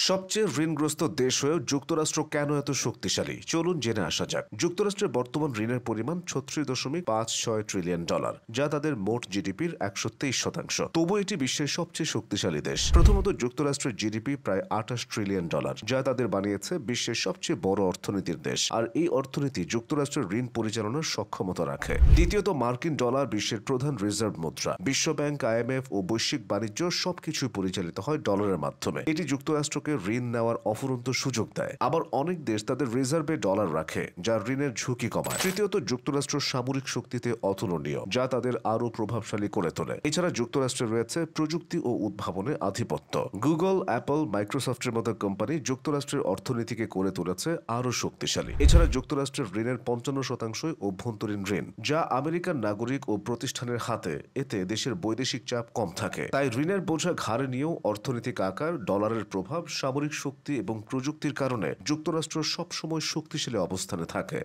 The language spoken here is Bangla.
সবচেয়ে ঋণগ্রস্ত দেশ হয়েও যুক্তরাষ্ট্র কেন এত শক্তিশালী চলুন জেনে আসা যাক। যুক্তরাষ্ট্রের বর্তমান ঋণের পরিমাণ ৩৬.৫৬ ট্রিলিয়ন ডলার, যা তাদের মোট জিডিপির ১২৩%। তবু এটি বিশ্বের সবচেয়ে শক্তিশালী দেশ। প্রথমত, যুক্তরাষ্ট্রের জিডিপি প্রায় ২৮ ট্রিলিয়ন ডলার, যা তাদের বানিয়েছে বিশ্বের সবচেয়ে বড় অর্থনীতির দেশ, আর এই অর্থনীতি যুক্তরাষ্ট্রের ঋণ পরিচালনার সক্ষমতা রাখে। দ্বিতীয়ত, মার্কিন ডলার বিশ্বের প্রধান রিজার্ভ মুদ্রা। বিশ্বব্যাংক, আইএমএফ ও বৈশ্বিক বাণিজ্য সবকিছুই পরিচালিত হয় ডলারের মাধ্যমে। এটি যুক্তরাষ্ট্রকে ঋণ নেওয়ার অফুরন্ত সুযোগ দেয়। আবার অনেক দেশ তাদের রিজার্ভে ডলার রাখে, যা ঋণের ঝুঁকি কমায়। তৃতীয়ত, যুক্তরাষ্ট্র সামরিক শক্তিতে অতুলনীয়, যা তাদের আরও প্রভাবশালী করে তোলে। এছাড়া যুক্তরাষ্ট্রে রয়েছে প্রযুক্তি ও উদ্ভাবনে আধিপত্য। গুগল, অ্যাপল, মাইক্রোসফটের মতো কোম্পানি যুক্তরাষ্ট্রের অর্থনীতিকে করে তুলেছে আরও শক্তিশালী। এছাড়া যুক্তরাষ্ট্রের ঋণের ৫৫%ই অভ্যন্তরীণ ঋণ, যা আমেরিকান নাগরিক ও প্রতিষ্ঠানের হাতে। এতে দেশের বৈদেশিক চাপ কম থাকে। তাই ঋণের বোঝা ঘাড়ে নিয়েও অর্থনৈতিক আকার, ডলারের প্রভাব, সামরিক শক্তি এবং প্রযুক্তির কারণে যুক্তরাষ্ট্র সবসময় শক্তিশালী অবস্থানে থাকে।